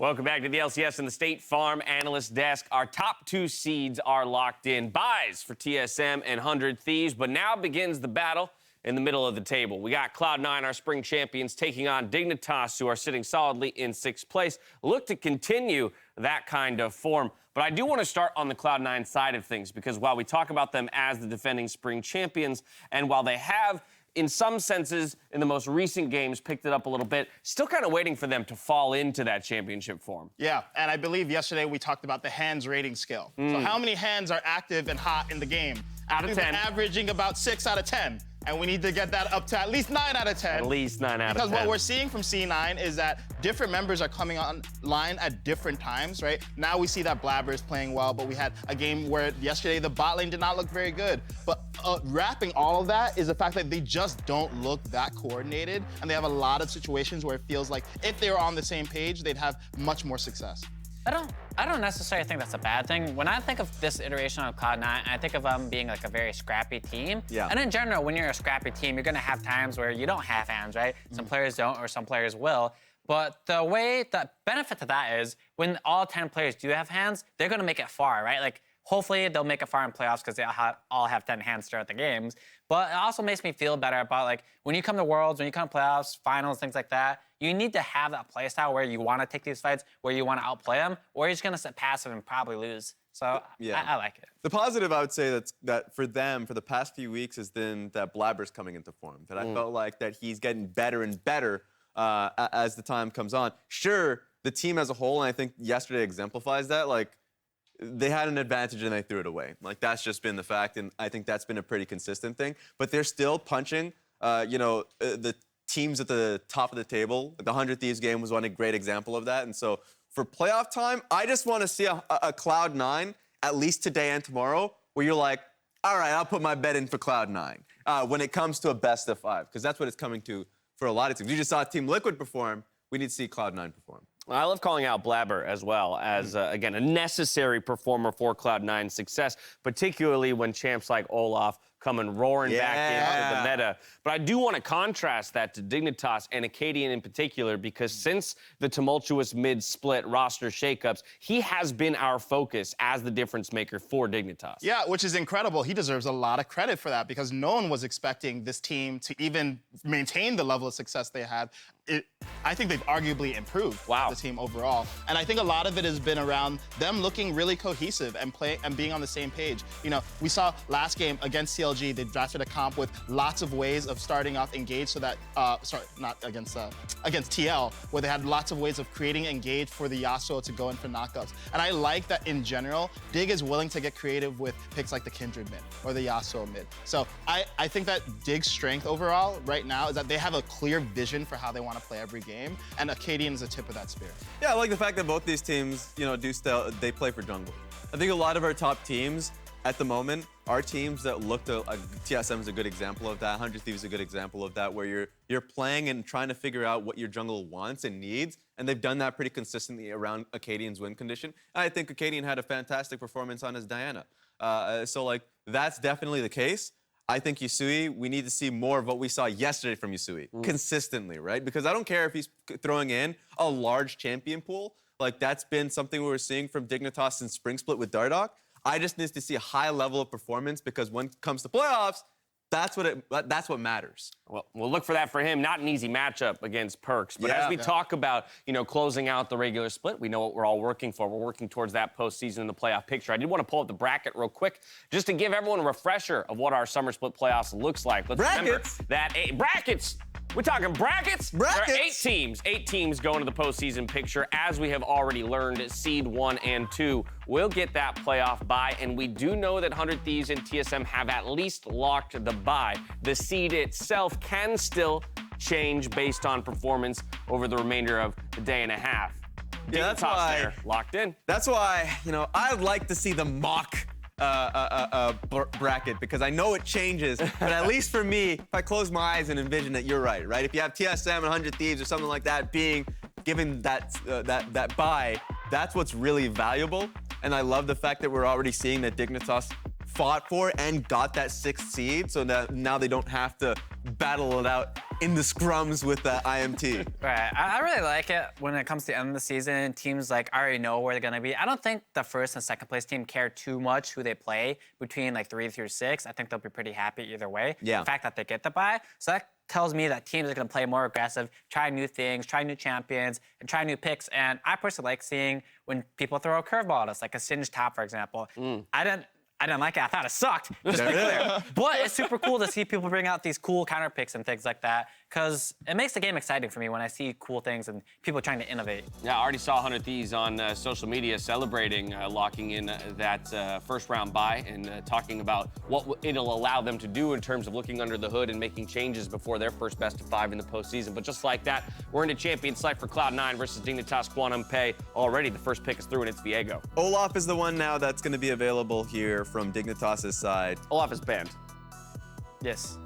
Welcome back to the LCS and the State Farm Analyst Desk. Our top two seeds are locked in. Buys for TSM and 100 Thieves, but now begins the battle in the middle of the table. We got Cloud9, our spring champions, taking on Dignitas, who are sitting solidly in 6th place. Look to continue that kind of form. But I do want to start on the Cloud9 side of things, because while we talk about them as the defending spring champions, and while they have, in some senses, in the most recent games, picked it up a little bit, still kind of waiting for them to fall into that championship form. Yeah, and I believe yesterday we talked about the hands rating scale. So how many hands are active and hot in the game? Out of 10. Averaging about 6 out of 10. And we need to get that up to at least 9 out of 10. At least 9 out of 10. Because what we're seeing from C9 is that different members are coming online at different times, right? Now we see that Blabber is playing well, but we had a game where yesterday the bot lane did not look very good. But wrapping all of that is the fact that they just don't look that coordinated, and they have a lot of situations where it feels like if they were on the same page, they'd have much more success. I don't necessarily think that's a bad thing. When I think of this iteration of Cloud9, I think of them being like a very scrappy team. Yeah. And in general, when you're a scrappy team, you're gonna have times where you don't have hands, right? Some players don't, or some players will. But the benefit to that is when all 10 players do have hands, they're gonna make it far, right? Like, hopefully they'll make it far in playoffs because they all have 10 hands throughout the games. But it also makes me feel better about, like, when you come to Worlds, when you come to playoffs, finals, things like that, you need to have that play style where you want to take these fights, where you want to outplay them, or you're just going to sit passive and probably lose. So yeah. I like it. The positive, I would say, that for them, for the past few weeks, has been that Blabber's coming into form. That I felt like that he's getting better and better as the time comes on. Sure, the team as a whole, and I think yesterday exemplifies that, like, they had an advantage and they threw it away. Like, that's just been the fact, and I think that's been a pretty consistent thing. But they're still punching, the teams at the top of the table. The 100 Thieves game was one a great example of that. And so for playoff time, I just want to see a Cloud9, at least today and tomorrow, where you're like, all right, I'll put my bet in for Cloud9 when it comes to a best of 5, because that's what it's coming to for a lot of teams. You just saw Team Liquid perform. We need to see Cloud9 perform. I love calling out Blabber as well as, again, a necessary performer for Cloud9's success, particularly when champs like Olaf coming roaring back into the meta. But I do want to contrast that to Dignitas and Acadian in particular, because since the tumultuous mid-split roster shakeups, he has been our focus as the difference maker for Dignitas. Yeah, which is incredible. He deserves a lot of credit for that, because no one was expecting this team to even maintain the level of success they had. I think they've arguably improved the team overall. And I think a lot of it has been around them looking really cohesive and being on the same page. You know, we saw last game against CLG, they drafted a comp with lots of ways of starting off Engage so that, not against TL, where they had lots of ways of creating Engage for the Yasuo to go in for knockouts. And I like that in general, Dig is willing to get creative with picks like the Kindred mid or the Yasuo mid. So I think that Dig's strength overall right now is that they have a clear vision for how they want to play every game, and Acadian is a tip of that spear. Yeah, I like the fact that both these teams, they play for jungle. I think a lot of our top teams at the moment are teams that look to, TSM is a good example of that, 100 Thieves is a good example of that, where you're playing and trying to figure out what your jungle wants and needs, and they've done that pretty consistently around Acadian's win condition. And I think Acadian had a fantastic performance on his Diana. So, like, that's definitely the case. I think Yusui, we need to see more of what we saw yesterday from Yusui, consistently, right? Because I don't care if he's throwing in a large champion pool. Like, that's been something we were seeing from Dignitas since Spring Split with Dardoch. I just need to see a high level of performance, because when it comes to playoffs, that's what matters. Well, we'll look for that for him. Not an easy matchup against Perks. But as we talk about, closing out the regular split, we know what we're all working for. We're working towards that postseason and the playoff picture. I did want to pull up the bracket real quick just to give everyone a refresher of what our Summer Split playoffs looks like. Let's remember that brackets. We're talking brackets. There are 8 teams. 8 teams going to the postseason picture. As we have already learned, seed 1 and 2 will get that playoff bye. And we do know that 100 Thieves and TSM have at least locked the bye. The seed itself can still change based on performance over the remainder of the day and a half. Yeah, that's why they're locked in. That's why, I'd like to see the mock bracket, because I know it changes, but at least for me, if I close my eyes and envision it, you're right? If you have TSM and 100 Thieves or something like that given that bye, that's what's really valuable. And I love the fact that we're already seeing that Dignitas fought for and got that 6th seed, so that now they don't have to battle it out in the scrums with the IMT. Right. I really like it when it comes to the end of the season. Teams like already know where they're gonna be. I don't think the first and second place team care too much who they play between like 3 through 6. I think they'll be pretty happy either way. Yeah. The fact that they get the bye. So that tells me that teams are gonna play more aggressive, try new things, try new champions, and try new picks. And I personally like seeing when people throw a curveball at us, like a Singed top, for example. I didn't like it. I thought it sucked, just to be clear. But it's super cool to see people bring out these cool counter picks and things like that, because it makes the game exciting for me when I see cool things and people trying to innovate. Yeah, I already saw 100 Thieves on social media celebrating locking in that first round bye and talking about what it'll allow them to do in terms of looking under the hood and making changes before their first best of 5 in the postseason. But just like that, we're into champion slate for Cloud9 versus Dignitas QNTMPAY. Already, the first pick is through, and it's Viego. Olaf is the one now that's going to be available here from Dignitas' side. Olaf is banned Yes.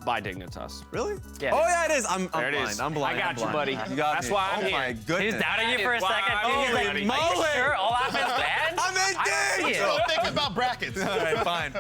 by Dignitas. Really? Yeah. Oh, yeah, it is. I'm There it blind. is. I'm blind. I got I'm you, blind. buddy. You got That's me. why I'm Oh, here. my goodness. He's doubting you That for a is why second. I'm He's here, like, buddy. are you sure Olaf is banned? I'm in I don't see Dig! it. Think about brackets. All right, fine.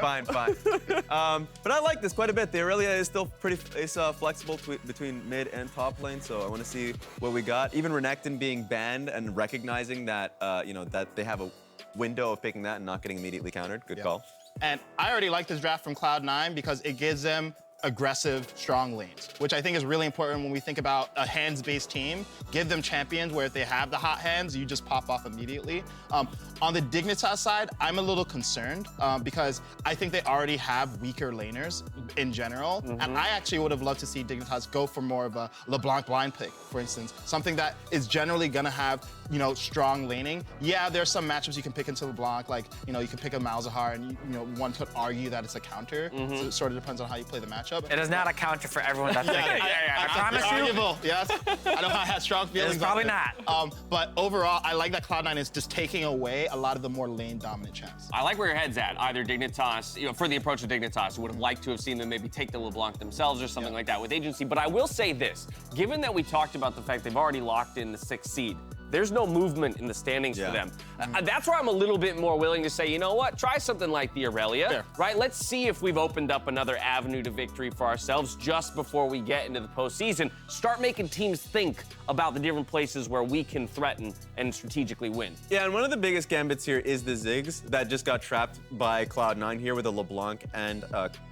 But I like this quite a bit. The Aurelia is still pretty flexible between mid and top lane, so I want to see what we got. Even Renekton being banned and recognizing that, that they have a window of picking that and not getting immediately countered. Good call. And I already like this draft from Cloud9 because it gives them aggressive, strong lanes, which I think is really important when we think about a hands-based team. Give them champions where if they have the hot hands, you just pop off immediately. On the Dignitas side, I'm a little concerned because I think they already have weaker laners in general. And I actually would have loved to see Dignitas go for more of a LeBlanc blind pick, for instance. Something that is generally gonna have, strong laning. Yeah, there's some matchups you can pick into LeBlanc, like, you can pick a Malzahar and, one could argue that it's a counter. So it sort of depends on how you play the matchup. It is not a counter for everyone that's thinking. I promise you. Arguable, yes. I know I had strong feelings. It's probably on it. But overall, I like that Cloud9 is just taking away a lot of the more lane-dominant champs. I like where your head's at. Either Dignitas, for the approach of Dignitas, would have liked to have seen them maybe take the LeBlanc themselves or something like that with agency. But I will say this, given that we talked about the fact they've already locked in the 6th seed, there's no movement in the standings for them. That's where I'm a little bit more willing to say, you know what, try something like the Aurelia, right? Let's see if we've opened up another avenue to victory for ourselves just before we get into the postseason. Start making teams think about the different places where we can threaten and strategically win. Yeah, and one of the biggest gambits here is the Ziggs that just got trapped by Cloud9 here with a LeBlanc and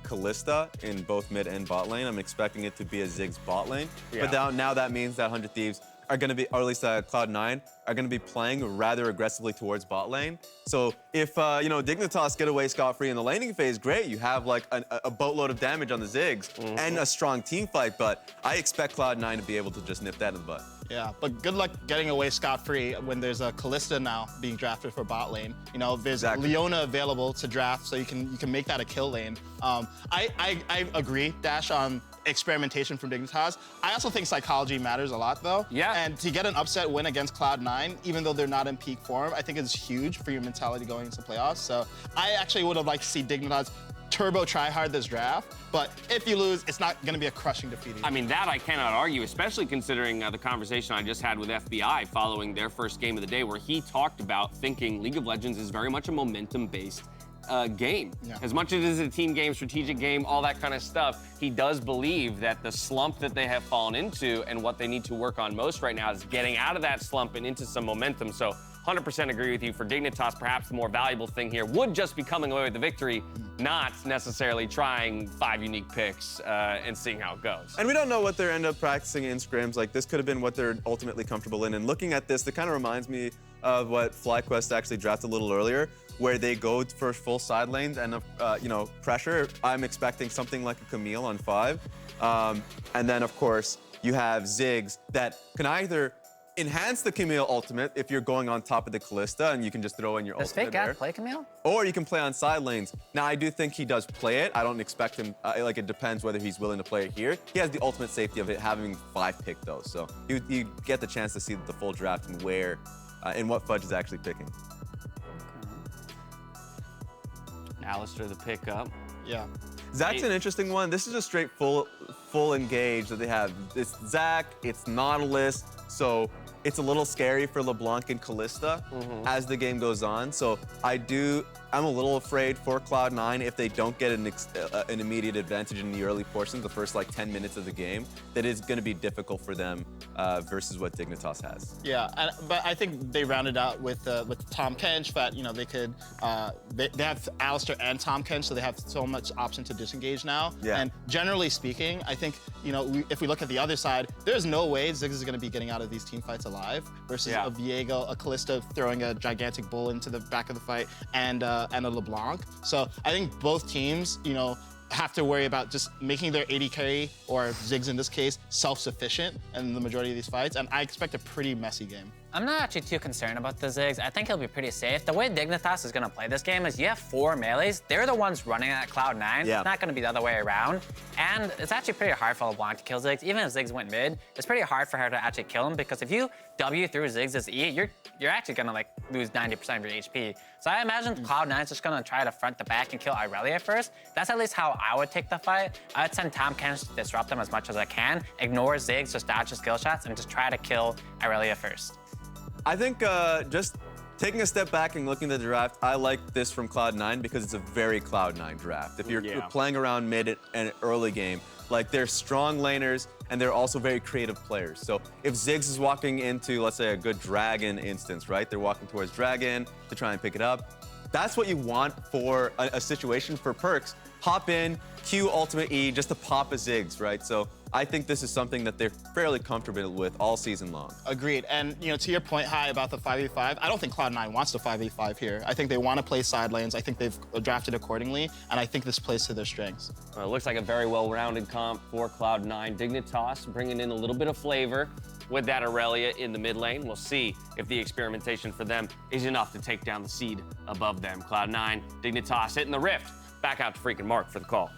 Kalista in both mid and bot lane. I'm expecting it to be a Ziggs bot lane. But now that means that 100 Thieves are going to be, or at least Cloud9, are going to be playing rather aggressively towards bot lane. So if, Dignitas get away scot-free in the laning phase, great. You have like a boatload of damage on the Ziggs and a strong team fight, but I expect Cloud9 to be able to just nip that in the butt. Yeah, but good luck getting away scot-free when there's a Kalista now being drafted for bot lane. There's Leona available to draft, so you can make that a kill lane. I agree, Dash, on experimentation from Dignitas. I also think psychology matters a lot, though. Yeah. And to get an upset win against Cloud9, even though they're not in peak form, I think is huge for your mentality going into playoffs. So I actually would have liked to see Dignitas turbo try hard this draft, but if you lose, it's not going to be a crushing defeat either. I mean, that I cannot argue, especially considering the conversation I just had with FBI following their first game of the day, where he talked about thinking League of Legends is very much a momentum-based game. As much as it is a team game, strategic game, all that kind of stuff, he does believe that the slump that they have fallen into and what they need to work on most right now is getting out of that slump and into some momentum. So 100% agree with you. For Dignitas, perhaps the more valuable thing here would just be coming away with the victory, not necessarily trying 5 unique picks and seeing how it goes. And we don't know what they're end up practicing in scrims. Like, this could have been what they're ultimately comfortable in. And looking at this, it kind of reminds me of what FlyQuest actually drafted a little earlier, where they go for full side lanes and, pressure. I'm expecting something like a Camille on 5. And then, of course, you have Ziggs that can either enhance the Camille ultimate if you're going on top of the Kalista and you can just throw in your Does ultimate Fake there. God play Camille? Or you can play on side lanes. Now, I do think he does play it. I don't expect him, it depends whether he's willing to play it here. He has the ultimate safety of it having 5 pick, though. So you get the chance to see the full draft and where and what Fudge is actually picking. Alistair, the pickup. Yeah. Zach's an interesting one. This is a straight full engage that they have. It's Zach, it's Nautilus, so it's a little scary for LeBlanc and Kalista as the game goes on. So I do I'm a little afraid for Cloud9 if they don't get an immediate advantage in the early portions, the first like 10 minutes of the game, that it's going to be difficult for them versus what Dignitas has. Yeah, but I think they rounded out with Tom Kench, but you know they could they have Alistair and Tom Kench, so they have so much option to disengage now. Yeah. And generally speaking, I think if we look at the other side, there's no way Ziggs is going to be getting out of these team fights alive versus a Viego, a Callisto throwing a gigantic bull into the back of the fight, and a LeBlanc. So I think both teams, have to worry about just making their AD carry, or Ziggs in this case, self-sufficient in the majority of these fights, and I expect a pretty messy game. I'm not actually too concerned about the Ziggs. I think he'll be pretty safe. The way Dignitas is going to play this game is you have 4 melees. They're the ones running at Cloud9. Yeah. It's not going to be the other way around. And it's actually pretty hard for LeBlanc to kill Ziggs. Even if Ziggs went mid, it's pretty hard for her to actually kill him, because if you W through Ziggs' E, you're actually going to lose 90% of your HP. So I imagine Cloud9 is just going to try to front the back and kill Irelia first. That's at least how I would take the fight. I would send Tom Kench to disrupt them as much as I can, ignore Ziggs, just dodge his skill shots, and just try to kill Irelia first. I think just taking a step back and looking at the draft, I like this from Cloud9 because it's a very Cloud9 draft. If you're playing around mid and early game, they're strong laners and they're also very creative players. So if Ziggs is walking into, let's say, a good Dragon instance, right? They're walking towards Dragon to try and pick it up. That's what you want for a situation for Perks. Hop in, Q ultimate E, just to pop a Ziggs, right? So I think this is something that they're fairly comfortable with all season long. Agreed. And to your point, Hai, about the 5v5, I don't think Cloud9 wants to 5v5 here. I think they want to play side lanes. I think they've drafted accordingly, and I think this plays to their strengths. Well, it looks like a very well-rounded comp for Cloud9. Dignitas bringing in a little bit of flavor with that Irelia in the mid lane. We'll see if the experimentation for them is enough to take down the seed above them. Cloud9, Dignitas hitting the rift. Back out to freaking Mark for the call.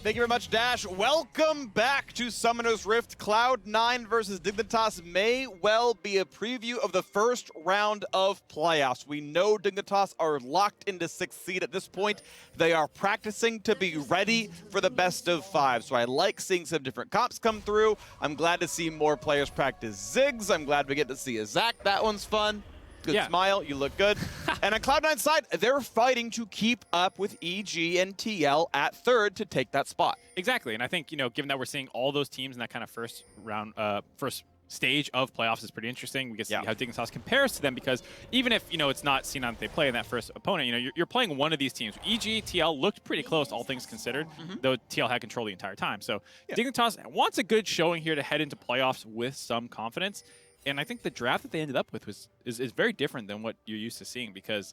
Thank you very much, Dash. Welcome back to Summoner's Rift. Cloud9 versus Dignitas may well be a preview of the first round of playoffs. We know Dignitas are locked into 6th seed at this point. They are practicing to be ready for the best of 5. So I like seeing some different comps come through. I'm glad to see more players practice Ziggs. I'm glad we get to see a Zac. That one's fun. Good smile, you look good. And on Cloud9's side, they're fighting to keep up with EG and TL at 3rd to take that spot. Exactly, and I think, given that we're seeing all those teams in that kind of first stage of playoffs is pretty interesting. We can see how Dignitas compares to them, because even if, it's not seen on that they play in that first opponent, you're playing one of these teams. EG, TL looked pretty close, all things considered, though TL had control the entire time. So Dignitas wants a good showing here to head into playoffs with some confidence. And I think the draft that they ended up with is very different than what you're used to seeing, because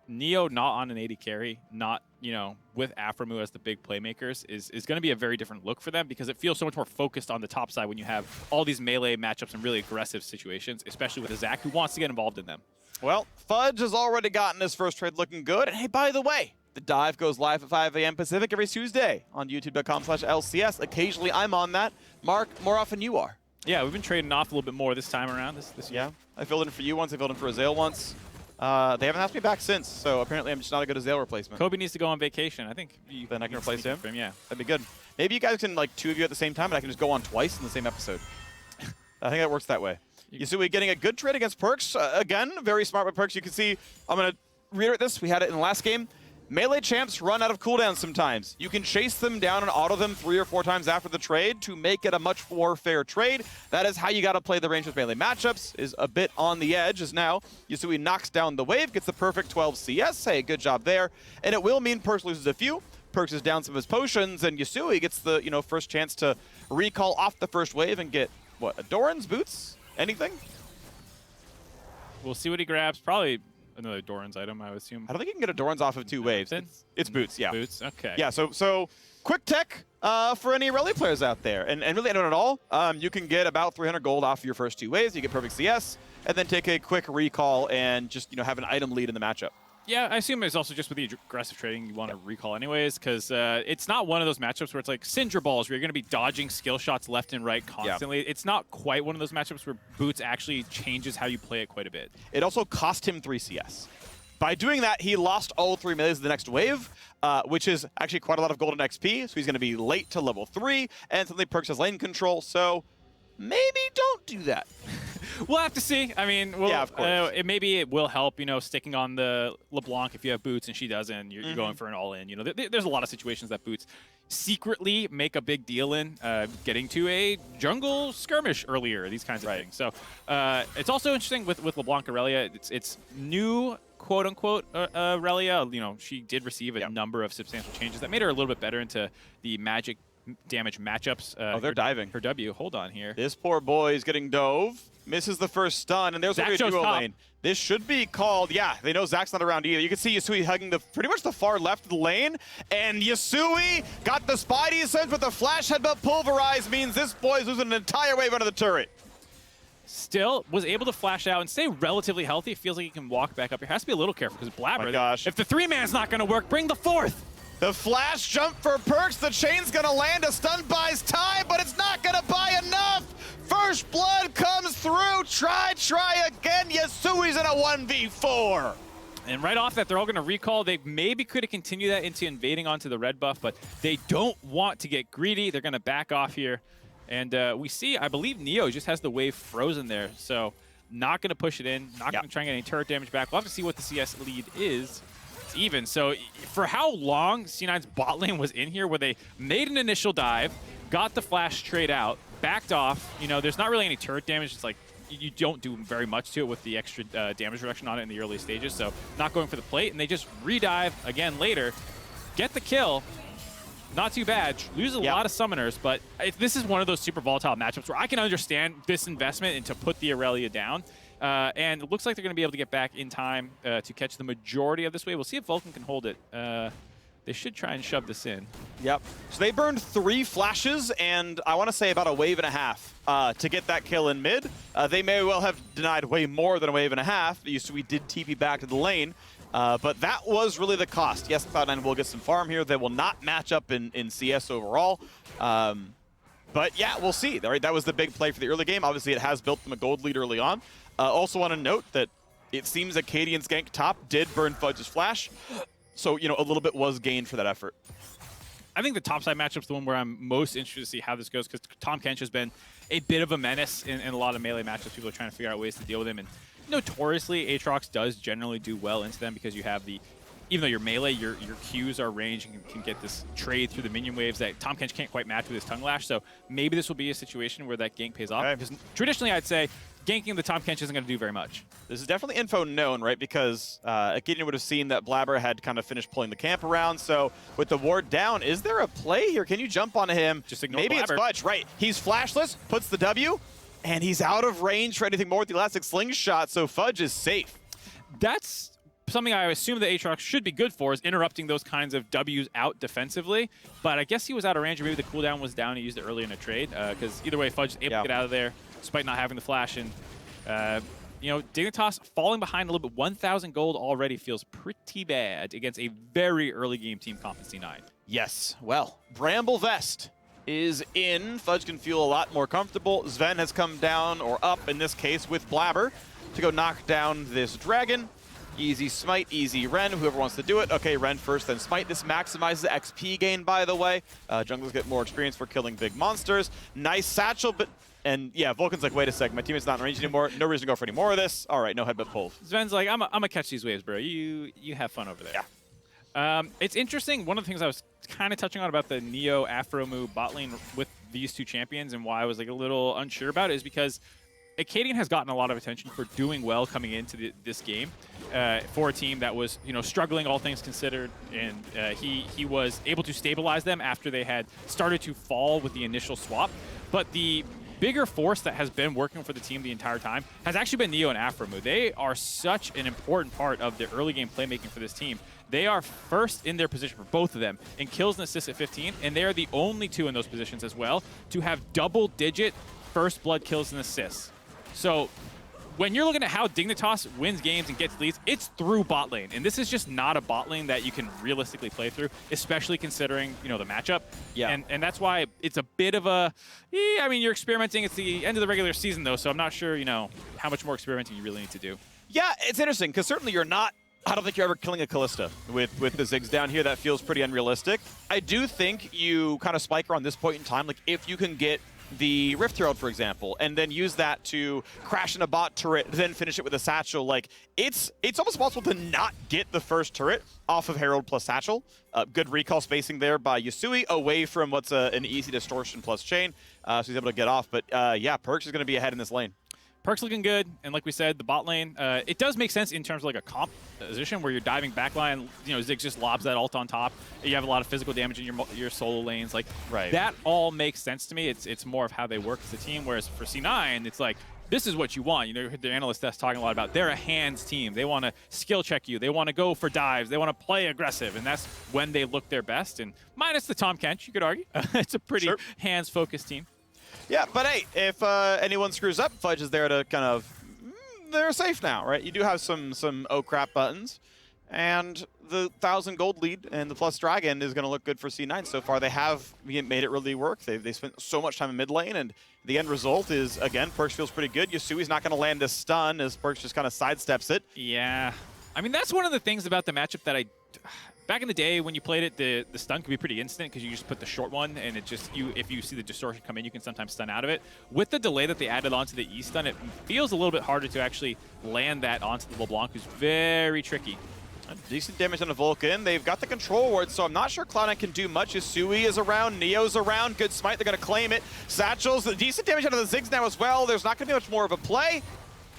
Neo not on an AD carry, not, with Aphromu as the big playmakers is going to be a very different look for them, because it feels so much more focused on the top side when you have all these melee matchups and really aggressive situations, especially with a Zac who wants to get involved in them. Well, Fudge has already gotten his first trade looking good. And hey, by the way, the dive goes live at 5 a.m. Pacific every Tuesday on youtube.com/LCS. Occasionally I'm on that. Mark, more often you are. Yeah, we've been trading off a little bit more this time around. This year. Yeah, I filled in for you once. I filled in for Azale once. They haven't asked me back since, so apparently I'm just not a good Azale replacement. Kobe needs to go on vacation. I think then I can replace him. Yeah, that'd be good. Maybe you guys can, 2 of you at the same time, and I can just go on twice in the same episode. I think that works that way. Yasui getting a good trade against Perks. Again, very smart with Perks. You can see, I'm going to reiterate this. We had it in the last game. Melee champs run out of cooldowns sometimes. You can chase them down and auto them 3 or 4 times after the trade to make it a much more fair trade. That is how you got to play the range with melee matchups, is a bit on the edge, as now Yasui knocks down the wave, gets the perfect 12 CS. Hey, good job there. And it will mean Perks loses a few. Perks is down some of his potions, and Yasui gets the first chance to recall off the first wave and get, what, a Doran's boots? Anything? We'll see what he grabs. Probably another Doran's item, I would assume. I don't think you can get a Doran's off of 2 waves. It's boots, yeah. Boots, okay. Yeah, so quick tech for any Irelia players out there. And really anyone at all, you can get about 300 gold off your first 2 waves. You get perfect CS, and then take a quick recall and just have an item lead in the matchup. Yeah, I assume it's also just with the aggressive trading you want to recall anyways, because it's not one of those matchups where it's like Syndra Balls, where you're going to be dodging skill shots left and right constantly. It's not quite one of those matchups where Boots actually changes how you play it quite a bit. It also cost him 3 CS. By doing that, he lost all 3 melees of the next wave, which is actually quite a lot of golden XP, so he's going to be late to level 3, and suddenly Perks has lane control, so maybe don't do that. we'll have to see. I mean, yeah, of course. Maybe it will help, sticking on the LeBlanc if you have boots and she doesn't, you're going for an all-in. There's a lot of situations that boots secretly make a big deal in, getting to a jungle skirmish earlier, these kinds of things. So it's also interesting with LeBlanc Aurelia. It's new, quote-unquote, Aurelia. She did receive a number of substantial changes that made her a little bit better into the magic damage matchups. They're diving. Her W. Hold on here. This poor boy is getting dove. Misses the first stun, and there's a duo lane. This should be called, they know Zach's not around either. You can see Yasui hugging pretty much the far left of the lane, and Yasui got the Spidey sense, but the flash headbutt pulverize means this boy's losing an entire wave under the turret. Still was able to flash out and stay relatively healthy. It feels like he can walk back up here. Has to be a little careful because Blabber, if the 3-man's not going to work, bring the 4th. The flash jump for Perks. The chain's going to land. A stun buys time, but it's not going to buy enough. First blood comes through. Try again. Yasui's in a 1v4. And right off that, they're all going to recall. They maybe could have continued that into invading onto the red buff, but they don't want to get greedy. They're going to back off here. And we see, I believe Neo just has the wave frozen there. So not going to push it in. Not going to try and get any turret damage back. We'll have to see what the CS lead is. It's even. So for how long C9's bot lane was in here, where they made an initial dive, got the flash trade out, backed off. There's not really any turret damage. It's like you don't do very much to it with the extra damage reduction on it in the early stages. So not going for the plate, and they just redive again later, get the kill. Not too bad. Lose a lot of summoners, but this is one of those super volatile matchups where I can understand this investment into put the Aurelia down. And it looks like they're going to be able to get back in time to catch the majority of this wave. We'll see if Vulcan can hold it. They should try and shove this in. Yep. So they burned 3 flashes and I want to say about a wave and a half to get that kill in mid. They may well have denied way more than a wave and a half. We did TP back to the lane. But that was really the cost. Yes, Cloud9 will get some farm here. They will not match up in CS overall. But yeah, we'll see. Right? That was the big play for the early game. Obviously, it has built them a gold lead early on. Also want to note that it seems that Cadian's gank top did burn Fudge's flash. So, a little bit was gained for that effort. I think the topside matchup's the one where I'm most interested to see how this goes, because Tahm Kench has been a bit of a menace in a lot of melee matchups. People are trying to figure out ways to deal with him. And notoriously, Aatrox does generally do well into them because you have even though you're melee, your Qs are ranged and can get this trade through the minion waves that Tahm Kench can't quite match with his Tongue Lash. So maybe this will be a situation where that gank pays off. Because traditionally, I'd say ganking the Tahm Kench isn't going to do very much. This is definitely info known, right? Because Gideon would have seen that Blabber had kind of finished pulling the camp around. So with the ward down, is there a play here? Can you jump onto him? Just ignore Maybe Blabber. It's Fudge, right? He's flashless, puts the W, and he's out of range for anything more with the elastic slingshot. So Fudge is safe. That's something I assume that Aatrox should be good for, is interrupting those kinds of Ws out defensively. But I guess he was out of range, or maybe the cooldown was down. He used it early in a trade. Because either way, Fudge is able to get out of there despite not having the flash. And Dignitas falling behind a little bit. 1,000 gold already feels pretty bad against a very early game team comp in C9. Yes, well, Bramble Vest is in. Fudge can feel a lot more comfortable. Sven has come down, or up in this case, with Blabber to go knock down this dragon. Easy smite, easy Ren, whoever wants to do it. Okay, Ren first, then smite. This maximizes the XP gain, by the way. Junglers get more experience for killing big monsters. Nice satchel, but... And yeah, Vulcan's like, wait a second, my teammate's not in range anymore. No reason to go for any more of this. All right, no headbutt pull. Sven's like, I'm gonna catch these waves, bro. You have fun over there. Yeah. It's interesting. One of the things I was kind of touching on about the Neo Afromu bot lane with these two champions and why I was like a little unsure about it is because Acadian has gotten a lot of attention for doing well coming into this game for a team that was, struggling all things considered, and he was able to stabilize them after they had started to fall with the initial swap. But the bigger force that has been working for the team the entire time has actually been Neo and Afromu. They are such an important part of the early game playmaking for this team. They are first in their position for both of them in kills and assists at 15, and they are the only two in those positions as well to have double-digit first blood kills and assists. So when you're looking at how Dignitas wins games and gets leads, it's through bot lane. And this is just not a bot lane that you can realistically play through, especially considering, the matchup. Yeah. And that's why it's a bit of a, you're experimenting. It's the end of the regular season, though, so I'm not sure, how much more experimenting you really need to do. Yeah, it's interesting, because certainly you're not, I don't think you're ever killing a Callista with the Ziggs down here. That feels pretty unrealistic. I do think you kind of spike her on this point in time. Like, if you can get the Rift Herald, for example, and then use that to crash in a bot turret, then finish it with a satchel. Like, it's almost possible to not get the first turret off of Herald plus satchel. Good recall spacing there by Yasui, away from what's an easy distortion plus chain, so he's able to get off. But yeah, Perks is going to be ahead in this lane. Perks looking good, and like we said, the bot lane, it does make sense in terms of like a comp position where you're diving backline. You know, Ziggs just lobs that ult on top. You have a lot of physical damage in your solo lanes. Like, that all makes sense to me. It's more of how they work as a team. Whereas for C9, it's like, this is what you want. You know, the analyst that's talking a lot about, they're a hands team. They want to skill check you. They want to go for dives. They want to play aggressive, and that's when they look their best. And minus the Tahm Kench, you could argue. It's a pretty hands-focused team. Yeah, but hey, if anyone screws up, Fudge is there to kind of, they're safe now, right? You do have some oh crap buttons, and the 1,000 gold lead and the plus dragon is going to look good for C9 so far. They have made it really work. They spent so much time in mid lane, and the end result is, again, Perks feels pretty good. Yasui's not going to land this stun as Perks just kind of sidesteps it. Yeah. I mean, that's one of the things about the matchup that back in the day when you played it, the stun could be pretty instant because you just put the short one, and it just, if you see the distortion come in, you can sometimes stun out of it. With the delay that they added onto the E stun, it feels a little bit harder to actually land that onto the LeBlanc, who's very tricky. Decent damage on the Vulcan. They've got the control ward, so I'm not sure Cloud9 can do much. Yasui is around, Neo's around, good smite, they're going to claim it. Satchels, the decent damage out of the Ziggs now as well. There's not going to be much more of a play.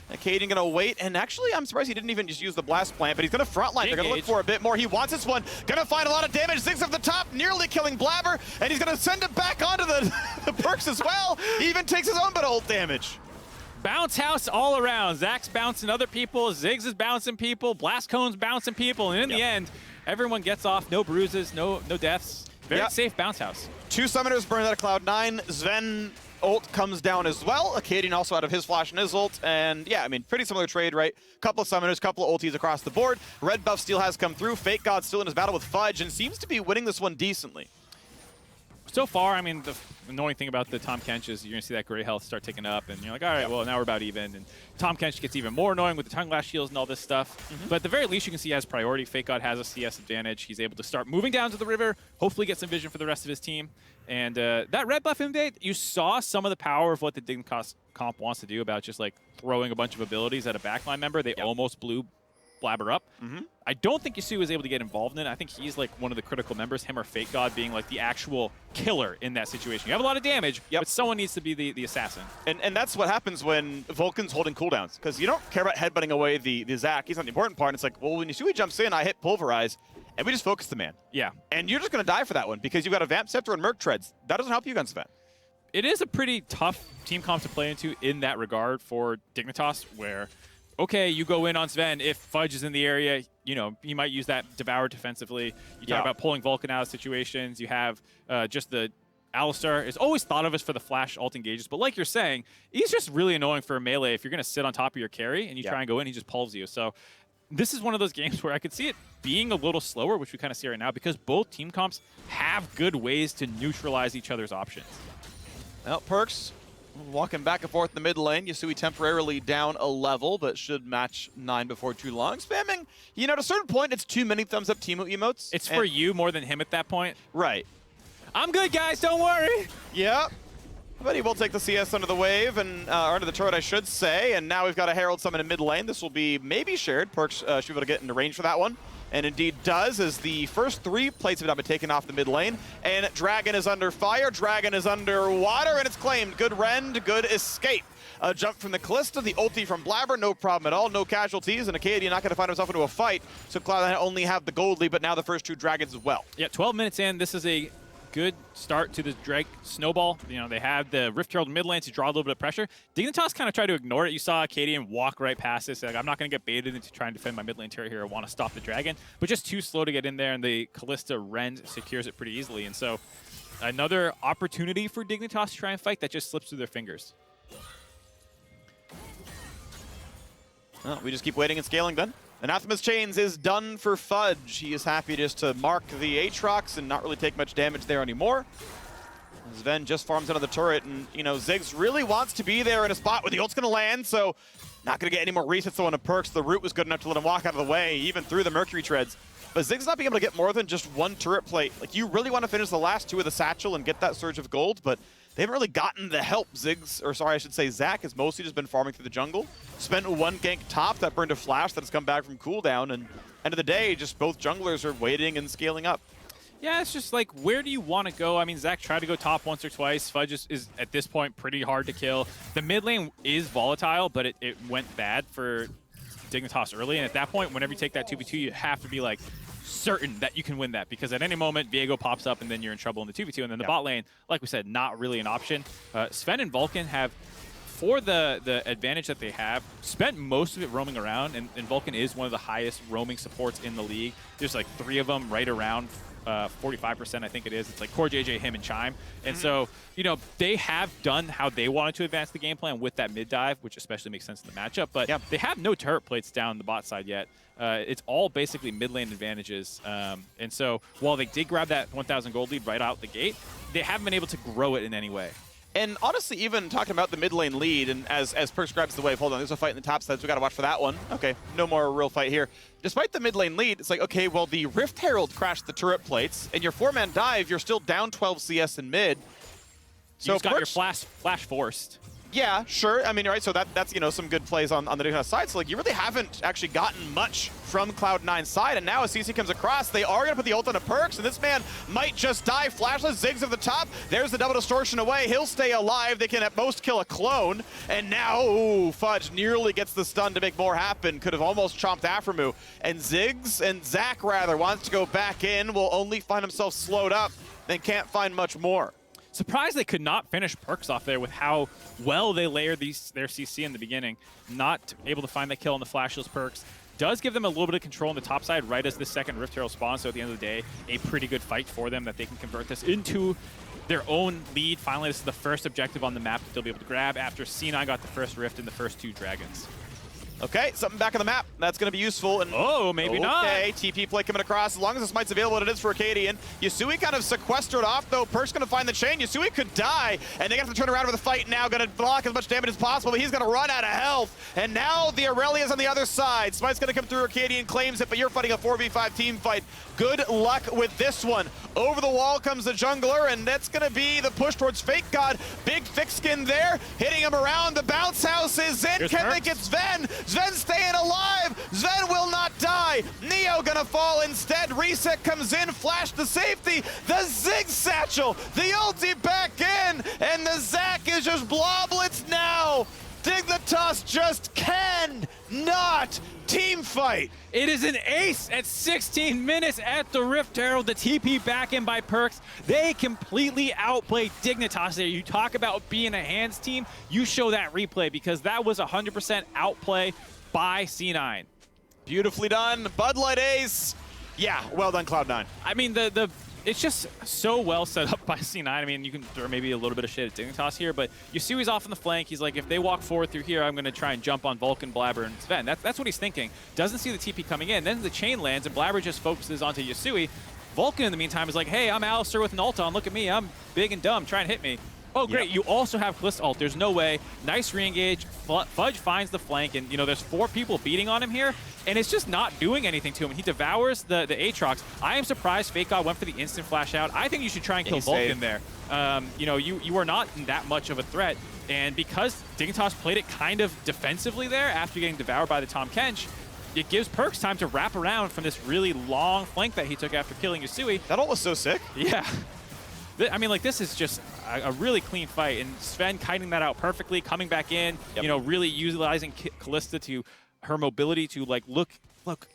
Caden gonna wait, and actually I'm surprised he didn't even just use the blast plant, but he's gonna frontline. They're gonna look for a bit more. He wants this one. Gonna find a lot of damage. Ziggs up the top, nearly killing Blabber, and he's gonna send it back onto the Perks as well. He even takes his own bit of ult damage. Bounce house all around. Zach's bouncing other people, Ziggs is bouncing people, Blast Cone's bouncing people, and in the end, everyone gets off. No bruises, no deaths. Very safe bounce house. 2 summoners burned out of Cloud9. Sven ult comes down as well. Acadian also out of his flash and his ult. And yeah, I mean, pretty similar trade, right? Couple of summoners, couple of ultis across the board. Red buff steal has come through. Fake God still in his battle with Fudge and seems to be winning this one decently. So far, I mean, the annoying thing about the Tahm Kench is you're going to see that gray health start ticking up, and you're like, all right, well, now we're about even. And Tahm Kench gets even more annoying with the tongue lash shields and all this stuff. But at the very least, you can see he has priority. Fake God has a CS advantage. He's able to start moving down to the river, hopefully get some vision for the rest of his team. And that red buff invade, you saw some of the power of what the Dignitas comp wants to do about just like throwing a bunch of abilities at a backline member. They almost blew Blabber up. I don't think Yasui was able to get involved in it. I think he's like one of the critical members, him or Fake God being like the actual killer in that situation. You have a lot of damage, but someone needs to be the assassin. And that's what happens when Vulcan's holding cooldowns, because you don't care about headbutting away the Zac. He's not the important part. It's like, well, when Yasui jumps in, I hit Pulverize, and we just focus the man. Yeah. And you're just going to die for that one because you've got a Vamp Scepter and Merc Treads. That doesn't help you against Sven. It is a pretty tough team comp to play into in that regard for Dignitas, where okay, you go in on Sven. If Fudge is in the area, you know, he might use that Devour defensively. You talk about pulling Vulcan out of situations. You have just the Alistar is always thought of as for the flash ult engages. But like you're saying, he's just really annoying for a melee. If you're going to sit on top of your carry and you try and go in, he just pulls you. So this is one of those games where I could see it being a little slower, which we kind of see right now, because both team comps have good ways to neutralize each other's options. Well, Perks walking back and forth in the mid lane. Yasui temporarily down a level, but should match 9 before too long. Spamming, you know, at a certain point, it's too many thumbs up team emotes. It's for you more than him at that point. Right. I'm good, guys. Don't worry. Yeah. But he will take the CS under the wave, and under the turret, I should say. And now we've got a Herald summon in mid lane. This will be maybe shared. Perks should be able to get into range for that one. And indeed does, as the first 3 plates have now been taken off the mid lane. And Dragon is under fire, Dragon is under water, and it's claimed. Good rend, good escape. A jump from the Callista, the ulti from Blabber, no problem at all, no casualties, and Acadian not going to find himself into a fight. So Cloud9 only have the gold lead, but now the first 2 Dragons as well. Yeah, 12 minutes in, this is a good start to the Drake Snowball. You know, they have the Rift Herald mid lane to draw a little bit of pressure. Dignitas kind of tried to ignore it. You saw Acadian walk right past this. Like, I'm not going to get baited into trying to defend my mid lane turret here. I want to stop the Dragon, but just too slow to get in there, and the Callista Rend secures it pretty easily. And so another opportunity for Dignitas to try and fight that just slips through their fingers. Well, we just keep waiting and scaling then. Anathema's Chains is done for Fudge. He is happy just to mark the Aatrox and not really take much damage there anymore. Sven just farms under the turret, and, you know, Ziggs really wants to be there in a spot where the ult's going to land, so not going to get any more resets on the Perks. The root was good enough to let him walk out of the way, even through the Mercury Treads. But Ziggs not being able to get more than just 1 turret plate. Like, you really want to finish the last 2 with a Satchel and get that surge of gold, but they haven't really gotten the help. Zach has mostly just been farming through the jungle. Spent one gank top that burned a flash that has come back from cooldown, and end of the day, just both junglers are waiting and scaling up. Yeah, it's just like, where do you want to go? I mean, Zach tried to go top once or twice. Fudge is at this point pretty hard to kill. The mid lane is volatile, but it went bad for Dignitas early, and at that point, whenever you take that 2v2, you have to be like certain that you can win that, because at any moment, Viego pops up and then you're in trouble in the 2v2, and then the bot lane, like we said, not really an option. Sven and Vulcan have, for the advantage that they have, spent most of it roaming around, and Vulcan is one of the highest roaming supports in the league. There's like 3 of them right around 45%, I think it is. It's like Core JJ, him, and Chime. And so, you know, they have done how they wanted to advance the game plan with that mid dive, which especially makes sense in the matchup, but they have no turret plates down the bot side yet. It's all basically mid lane advantages. And so while they did grab that 1,000 gold lead right out the gate, they haven't been able to grow it in any way. And honestly, even talking about the mid lane lead, and as Perks grabs the wave, hold on, there's a fight in the top sides. We got to watch for that one. Okay, no more real fight here. Despite the mid lane lead, it's like, okay, well, the Rift Herald crashed the turret plates, and your 4-man dive, you're still down 12 CS in mid. So you just got your flash forced. Yeah, sure. I mean, right. So that's you know, some good plays on the Dignitas side. So like, you really haven't actually gotten much from Cloud9's side. And now as CC comes across, they are gonna put the ult onto Perks, and this man might just die. Flashless Ziggs at the top. There's the double distortion away. He'll stay alive. They can at most kill a clone. And now, ooh, Fudge nearly gets the stun to make more happen. Could have almost chomped Aframu. And Ziggs, and Zach rather, wants to go back in. Will only find himself slowed up. Then can't find much more. Surprised they could not finish Perks off there with how well they layered their CC in the beginning. Not able to find that kill on the flashless Perks. Does give them a little bit of control on the top side right as the second Rift Herald spawns, so at the end of the day, a pretty good fight for them that they can convert this into their own lead. Finally, this is the first objective on the map that they'll be able to grab after C9 got the first Rift in the first 2 dragons. Okay, something back on the map. That's going to be useful. And oh, maybe not. Okay, TP play coming across. As long as the smite's available, it is for Acadian. Yasui kind of sequestered off, though. Perk's going to find the chain. Yasui could die, and they have to turn around for the fight now. Going to block as much damage as possible, but he's going to run out of health. And now the Aurelia's on the other side. Smite's going to come through. Acadian claims it, but you're fighting a 4v5 team fight. Good luck with this one. Over the wall comes the jungler, and that's going to be the push towards Fake God. Big thick skin there, hitting him around. The bounce house is in. Here's Can Perks. they get Sven? Sven staying alive. Sven will not die. Neo gonna fall instead. Reset comes in. Flash to safety. The Zig Satchel. The ulti back in. And the Zach is just bloblets now. Dignitas just cannot team fight. It is an ace at 16 minutes at the Rift Herald. The TP back in by Perks. They completely outplayed Dignitas there. You talk about being a hands team, you show that replay, because that was 100% outplay by C9. Beautifully done. Bud Light ace. Yeah, well done, Cloud9. I mean, it's just so well set up by C9. I mean, you can throw maybe a little bit of shit at Dignitas here, but Yasui's off on the flank. He's like, if they walk forward through here, I'm going to try and jump on Vulcan, Blabber, and Sven. That's what he's thinking. Doesn't see the TP coming in. Then the chain lands, and Blabber just focuses onto Yasui. Vulcan, in the meantime, is like, hey, I'm Alistar with an ult on. Look at me. I'm big and dumb. Try and hit me. Oh, great. Yep. You also have Kalista ult. There's no way. Nice re-engage. Fudge finds the flank, and, you know, there's 4 people beating on him here, and it's just not doing anything to him. He devours the Aatrox. I am surprised Fake God went for the instant flash out. I think you should try and kill Vulcan there. You know, you are not that much of a threat, and because Dignitas played it kind of defensively there after getting devoured by the Tahm Kench, it gives Perks time to wrap around from this really long flank that he took after killing Yasui. That ult was so sick. Yeah. I mean, like, this is just a really clean fight, and Sven kiting that out perfectly, coming back in, you know, really utilizing Kalista to her mobility to, like, look,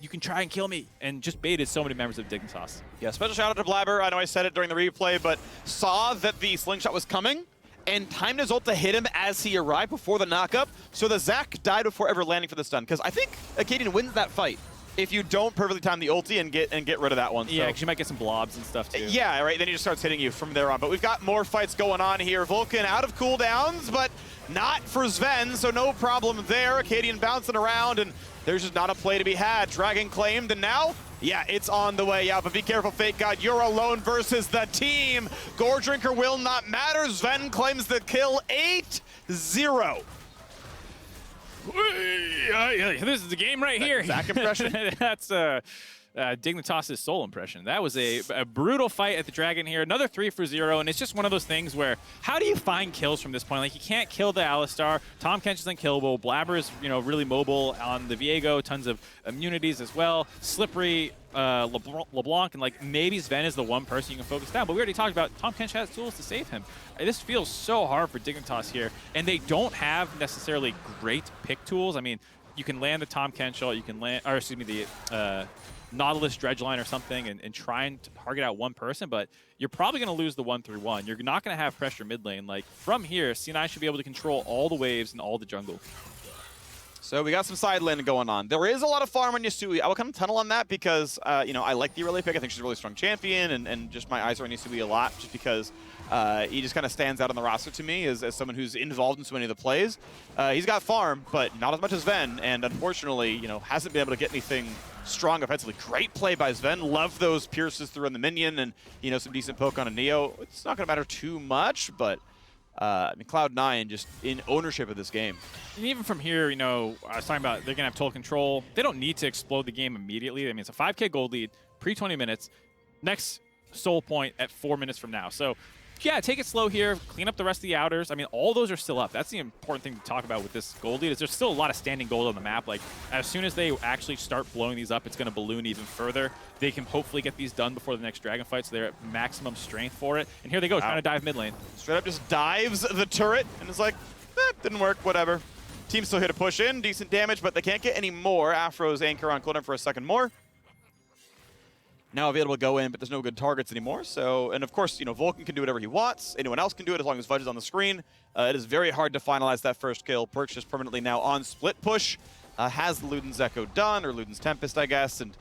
you can try and kill me, and just baited so many members of Dignitas. Yeah, special shout out to Blabber. I know I said it during the replay, but saw that the slingshot was coming and timed his ult to hit him as he arrived before the knockup, so the Zach died before ever landing for the stun, because I think Acadian wins that fight if you don't perfectly time the ulti and get rid of that one. Yeah, because you might get some blobs and stuff too. Yeah, right, then he just starts hitting you from there on. But we've got more fights going on here. Vulcan out of cooldowns, but not for Sven, so no problem there. Acadian bouncing around, and there's just not a play to be had. Dragon claimed, and now, yeah, it's on the way out. But be careful, Fake God, you're alone versus the team. Gore Drinker will not matter. Sven claims the kill 8-0. This is the game right here. Zach impression? That's Dignitas' soul impression. That was a brutal fight at the Dragon here. Another 3 for 0, and it's just one of those things where how do you find kills from this point? Like, you can't kill the Alistar. Tahm Kench is unkillable. Blabber is, really mobile on the Viego. Tons of immunities as well. Slippery, LeBlanc, and like maybe Sven is the one person you can focus down. But we already talked about Tahm Kench has tools to save him. This feels so hard for Dignitas here, and they don't have necessarily great pick tools. I mean, you can land the Tahm Kench ult, you can land, or excuse me, the Nautilus Dredgeline or something, and try and target out one person, but you're probably going to lose the 1-3-1. You're not going to have pressure mid lane. Like, from here, C9 should be able to control all the waves and all the jungle. So we got some side lane going on. There is a lot of farm on Yasui. I will kind of tunnel on that because, I like the Irelia pick. I think she's a really strong champion, and just my eyes are on Yasui a lot just because he just kind of stands out on the roster to me as someone who's involved in so many of the plays. He's got farm, but not as much as Sven, and unfortunately, hasn't been able to get anything strong offensively. Great play by Sven. Love those pierces through on the minion and, some decent poke on a Neo. It's not going to matter too much, but Cloud9 just in ownership of this game. And even from here, I was talking about they're going to have total control. They don't need to explode the game immediately. I mean, it's a 5K gold lead, pre-20 minutes. Next soul point at 4 minutes from now. So, yeah, take it slow here. Clean up the rest of the outers. I mean, all those are still up. That's the important thing to talk about with this gold lead is there's still a lot of standing gold on the map. Like, as soon as they actually start blowing these up, it's going to balloon even further. They can hopefully get these done before the next dragon fight, so they're at maximum strength for it. And here they go, trying to dive mid lane. Straight up just dives the turret, and it's like, didn't work, whatever. Team's still here to push in, decent damage, but they can't get any more. Afro's anchor on Cloud9 for a second more. Now available to go in, but there's no good targets anymore. So, and of course, Vulcan can do whatever he wants. Anyone else can do it as long as Fudge is on the screen. It is very hard to finalize that first kill. Perkz just permanently now on split push. Has the Luden's Echo done, or Luden's Tempest, I guess, and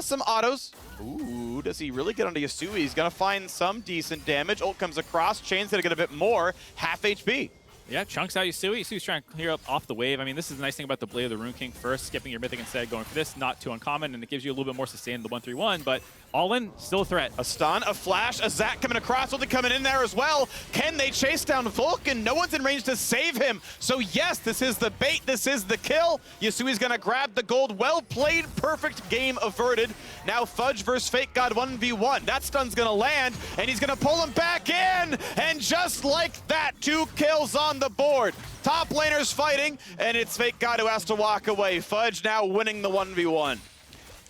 some autos. Ooh, does he really get onto Yasui? He's gonna find some decent damage. Ult comes across, Chain's gonna get a bit more, half HP. Yeah, chunks out Yasui. Yasui's trying to clear up off the wave. I mean, this is the nice thing about the Blade of the Rune King first, skipping your Mythic instead, going for this, not too uncommon, and it gives you a little bit more sustain in the 1-3-1, but all in, still a threat. A stun, a flash, a Zac coming across, Ulti coming in there as well. Can they chase down Vulcan? No one's in range to save him. So yes, this is the bait, this is the kill. Yasui's gonna grab the gold. Well played, perfect game averted. Now Fudge versus Fake God 1v1. That stun's gonna land, and he's gonna pull him back in, and just like that, 2 kills on the board. Top laners fighting, and it's Fake God who has to walk away. Fudge now winning the 1v1.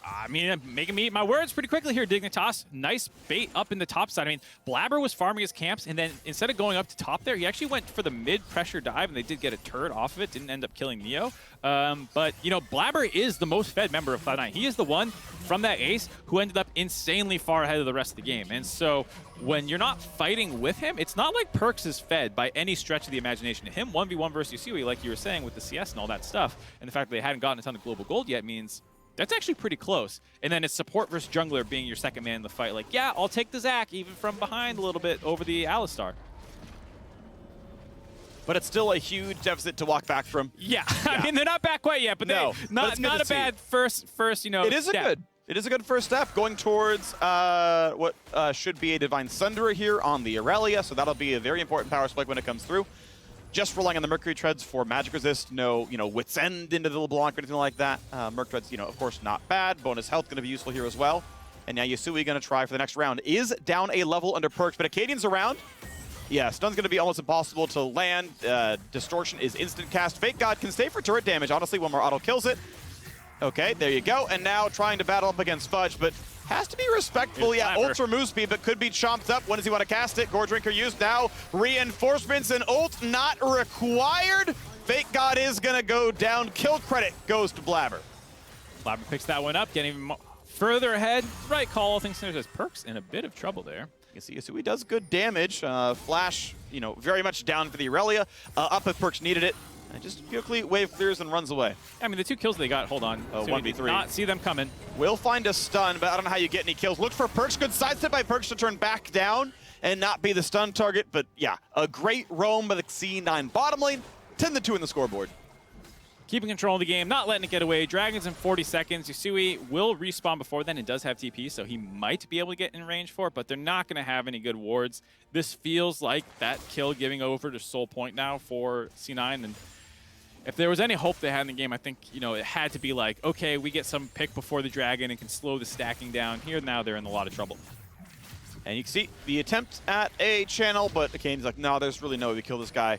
I mean, making me eat my words pretty quickly here, Dignitas. Nice bait up in the top side. I mean, Blabber was farming his camps, and then instead of going up to top there, he actually went for the mid-pressure dive, and they did get a turret off of it. Didn't end up killing Neo. But, Blabber is the most fed member of Cloud9. He is the one from that ace who ended up insanely far ahead of the rest of the game. And so when you're not fighting with him, it's not like Perkz is fed by any stretch of the imagination. Him 1v1 versus Yasui, like you were saying with the CS and all that stuff, and the fact that they hadn't gotten a ton of global gold yet means that's actually pretty close. And then it's support versus jungler being your second man in the fight. Like, yeah, I'll take the Zac even from behind a little bit over the Alistar. But it's still a huge deficit to walk back from. Yeah, I mean, they're not back quite yet, but not a bad first, It is step. It is a good first step going towards what should be a Divine Sunderer here on the Irelia, so that'll be a very important power spike when it comes through. Just relying on the Mercury Treads for magic resist, no, Wit's End into the LeBlanc or anything like that. Merc Treads, of course, not bad. Bonus health going to be useful here as well. And now Yasui going to try for the next round. Is down a level under Perkz, but Acadian's around. Yeah, stun's going to be almost impossible to land. Distortion is instant cast. Fake God can stay for turret damage. Honestly, one more auto kills it. Okay, there you go. And now trying to battle up against Fudge, but has to be respectful. Yeah, ultra move speed, but could be chomped up. When does he want to cast it? Gore Drinker used. Now reinforcements and ult not required. Fake God is going to go down. Kill credit goes to Blabber. Blabber picks that one up, getting even further ahead. Right call, all things considered, as Perkz in a bit of trouble there. You see, Yasui does good damage. Flash, very much down for the Irelia. Up if Perkz needed it. And just quickly wave clears and runs away. I mean, the 2 kills they got, hold on. Oh, so 1v3. Did not see them coming. Will find a stun, but I don't know how you get any kills. Look for Perkz. Good sidestep by Perkz to turn back down and not be the stun target. But yeah, a great roam by the C9 bottom lane. 10-2 in the scoreboard. Keeping control of the game, not letting it get away. Dragons in 40 seconds. Yasui will respawn before then and does have TP, so he might be able to get in range for it, but they're not going to have any good wards. This feels like that kill giving over to Soul Point now for C9, and if there was any hope they had in the game, I think, you know, it had to be like, okay, we get some pick before the dragon and can slow the stacking down. Here now they're in a lot of trouble. And you can see the attempt at a channel, but Kane's like, no, there's really no way to kill this guy.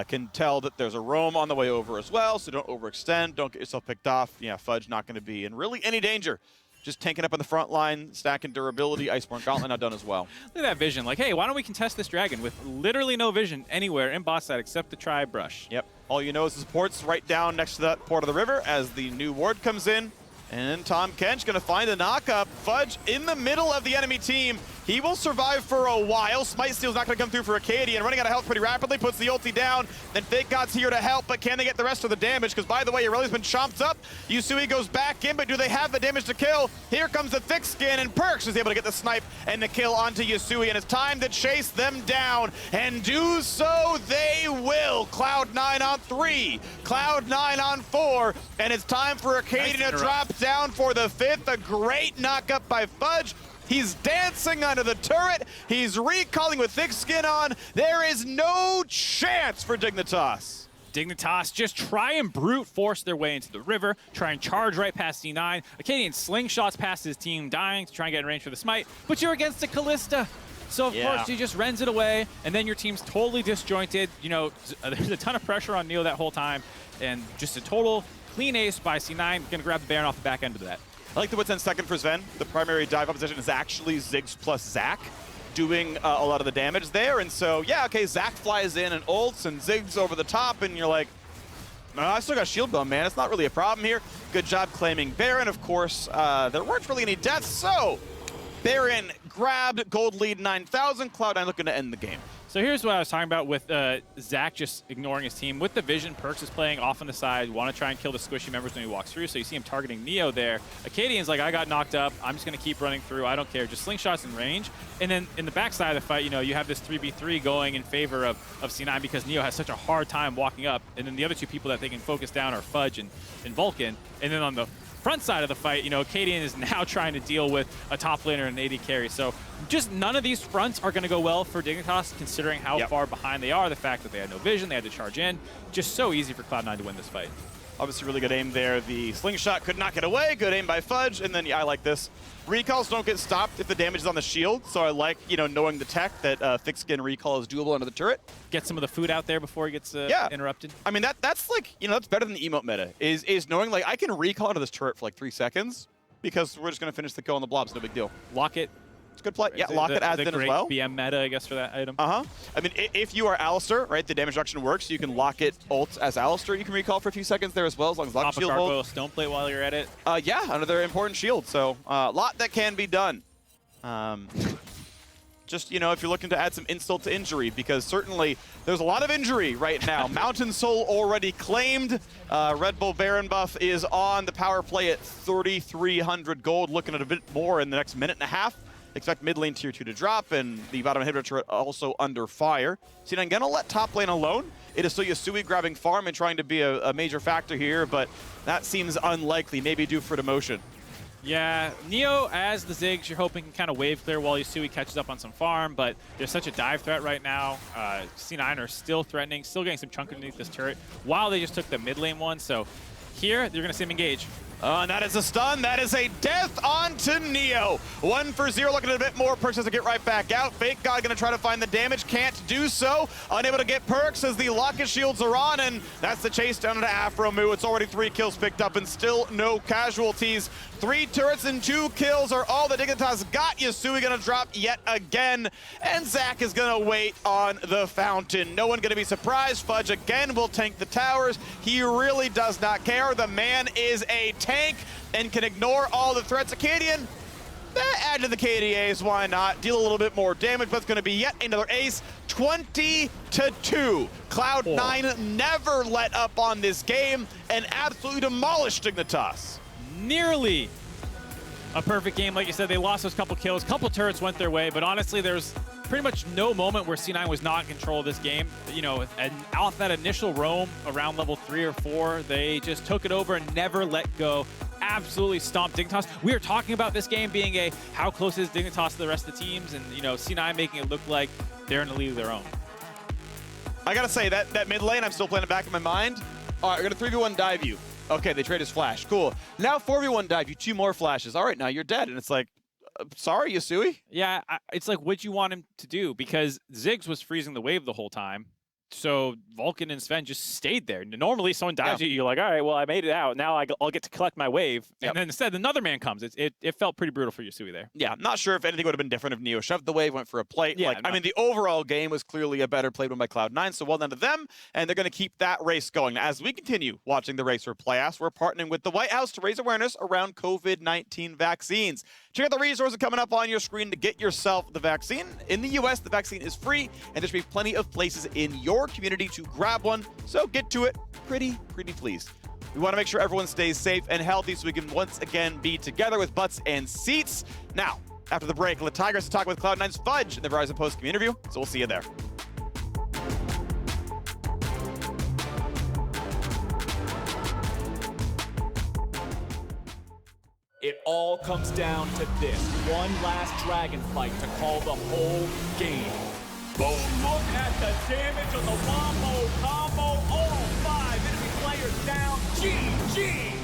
Can tell that there's a roam on the way over as well, so don't overextend, don't get yourself picked off. Yeah, Fudge not going to be in really any danger. Just tanking up on the front line, stacking durability. Iceborne Gauntlet now done as well. Look at that vision. Like, hey, why don't we contest this dragon with literally no vision anywhere in bot side except the tri-brush? Yep. All you know is the support's right down next to that port of the river as the new ward comes in. And Tom Kench going to find a knock-up. Fudge in the middle of the enemy team. He will survive for a while. Smite Steal's not going to come through for Acadian. Running out of health pretty rapidly, puts the ulti down. Then Fake God's here to help, but can they get the rest of the damage? Because, by the way, Aurelia's been chomped up. Yusui goes back in, but do they have the damage to kill? Here comes the Thick Skin, and Perks is able to get the snipe and the kill onto Yusui, and it's time to chase them down, and do so they will. Cloud9 on 3, Cloud9 on 4, and it's time for Acadian to drop down for the 5th. A great knock-up by Fudge. He's dancing under the turret. He's recalling with Thick Skin on. There is no chance for Dignitas. Dignitas just try and brute force their way into the river, try and charge right past C9. Acadian slingshots past his team, dying to try and get in range for the smite, but you're against a Callista. So, of course, he just rends it away, and then your team's totally disjointed. You know, there's a ton of pressure on Neo that whole time, and just a total clean ace by C9. Gonna grab the Baron off the back end of that. I like the what's in second for Sven. The primary dive opposition is actually Ziggs plus Zac doing a lot of the damage there. And so, yeah, okay, Zac flies in and ults and Ziggs over the top, and you're like, I still got shield bone, man. It's not really a problem here. Good job claiming Baron, of course. There weren't really any deaths, so Baron grabbed, gold lead 9,000. Cloud9 looking to end the game. So here's what I was talking about with Zac just ignoring his team. With the vision, Perks is playing off on the side, want to try and kill the squishy members when he walks through, so you see him targeting Neo there. Acadian's like, I got knocked up, I'm just going to keep running through, I don't care, just slingshots in range. And then in the backside of the fight, you know, you have this 3v3 going in favor of C9 because Neo has such a hard time walking up, and then the other two people that they can focus down are Fudge and Vulcan. And then on the front side of the fight, you know, Acadian is now trying to deal with a top laner and an AD carry. So just none of these fronts are going to go well for Dignitas, considering how far behind they are, the fact that they had no vision, they had to charge in. Just so easy for Cloud9 to win this fight. Obviously really good aim there. The slingshot could not get away. Good aim by Fudge. And then, yeah, I like this. Recalls don't get stopped if the damage is on the shield. So I like, you know, knowing the tech that Thick Skin recall is doable under the turret. Get some of the food out there before he gets interrupted. I mean, that's like, you know, that's better than the emote meta, is knowing, like, I can recall into this turret for like 3 seconds because we're just going to finish the kill on the blobs. No big deal. Lock it. It's a good play. Yeah, lock it adds in as well. BM meta, I guess, for that item. I mean, if you are Alistar, right, the damage reduction works. You can lock it ult as Alistar. You can recall for a few seconds there as well, as long as lock shield hold. Pop a stone plate while you're at it. Yeah, another important shield. So a lot that can be done. Just, you know, if you're looking to add some insult to injury, because certainly there's a lot of injury right now. Mountain Soul already claimed. Red Bull Baron buff is on the power play at 3,300 gold, looking at a bit more in the next minute and a half. Expect mid lane tier 2 to drop, and the bottom inhibitor turret also under fire. So I'm going to let top lane alone. It is still Yusui grabbing farm and trying to be a major factor here, but that seems unlikely. Maybe due for demotion. Yeah, Neo as the Ziggs, you're hoping can kind of wave clear while Yusui catches up on some farm, but there's such a dive threat right now. C9 are still threatening, still getting some chunk underneath this turret, while they just took the mid lane one. So here, you're going to see him engage. And that is a stun. That is a death onto Neo. 1 for 0, looking at a bit more. Perks has to get right back out. Fake God going to try to find the damage. Can't do so. Unable to get Perks as the Locket shields are on, and that's the chase down into Afromu. It's already 3 kills picked up and still no casualties. 3 turrets and 2 kills are all that Dignitas got. Yusui going to drop yet again, and Zac is going to wait on the fountain. No one going to be surprised. Fudge again will tank the towers. He really does not care. The man is a tank and can ignore all the threats. Acadian, add to the KDAs, why not? Deal a little bit more damage, but it's going to be yet another ace. 20-2. Cloud9 never let up on this game and absolutely demolished Dignitas. Nearly a perfect game. Like you said, they lost those couple kills. Couple turrets went their way, but honestly, there's pretty much no moment where C9 was not in control of this game. You know, and off that initial roam around level 3 or 4, they just took it over and never let go. Absolutely stomped Dignitas. We are talking about this game being a how close is Dignitas to the rest of the teams, and you know, C9 making it look like they're in a league of their own. I gotta say that mid lane, I'm still playing it back in my mind. All right, we're going to 3v1 dive you. Okay, they trade his flash. Cool. Now 4v1 dive you, 2 more flashes. All right, now you're dead. And it's like, sorry, Yasui? Yeah, it's like what you want him to do, because Ziggs was freezing the wave the whole time. So Vulcan and Sven just stayed there. Normally, someone dives at you, you're like, all right, well, I made it out. Now I'll get to collect my wave. And then instead, another man comes. It felt pretty brutal for Yasui there. Yeah, I'm not sure if anything would have been different if Neo shoved the wave, went for a plate. Yeah, I mean, the overall game was clearly a better played one by Cloud9, so well done to them. And they're going to keep that race going. Now, as we continue watching the race for playoffs, we're partnering with the White House to raise awareness around COVID-19 vaccines. Check out the resources coming up on your screen to get yourself the vaccine. In the US, the vaccine is free, and there should be plenty of places in your community to grab one. So get to it pretty please. We want to make sure everyone stays safe and healthy so we can once again be together with butts and seats. Now, after the break, let Tigers talk with Cloud9's Fudge in the Verizon post-game interview, so we'll see you there. It all comes down to this one last dragon fight to call the whole game. Boom! Look at the damage on the Wombo combo. All 5 enemy players down. GG!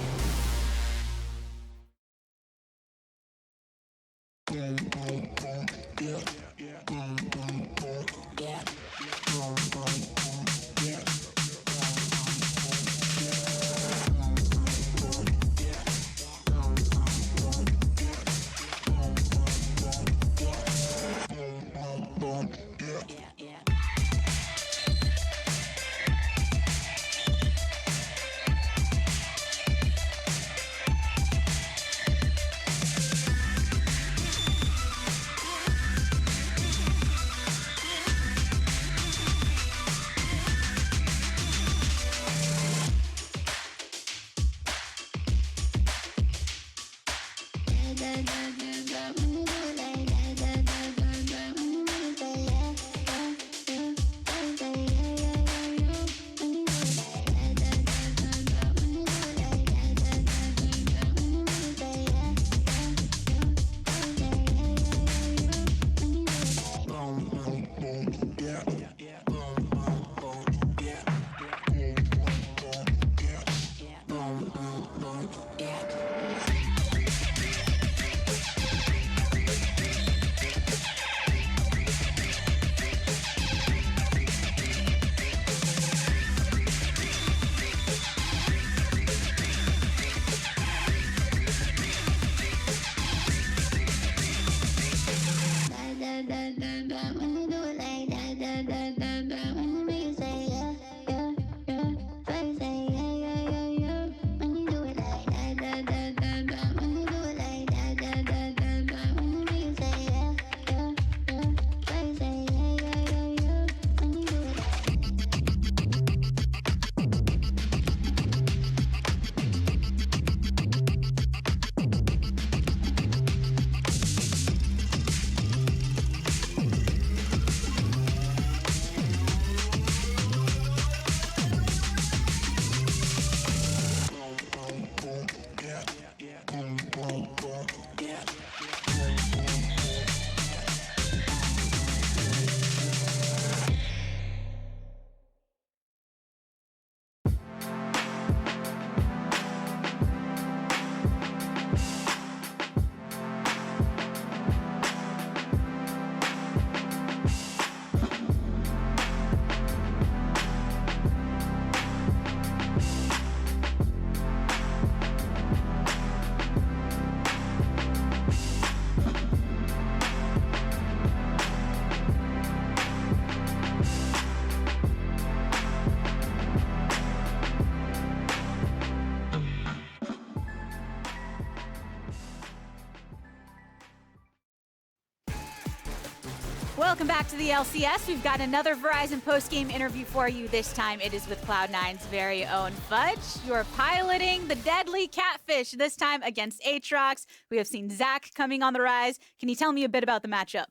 Welcome back to the LCS. We've got another Verizon post-game interview for you. This time it is with Cloud9's very own Fudge. You're piloting the deadly Catfish, this time against Aatrox. We have seen Zach coming on the rise. Can you tell me a bit about the matchup?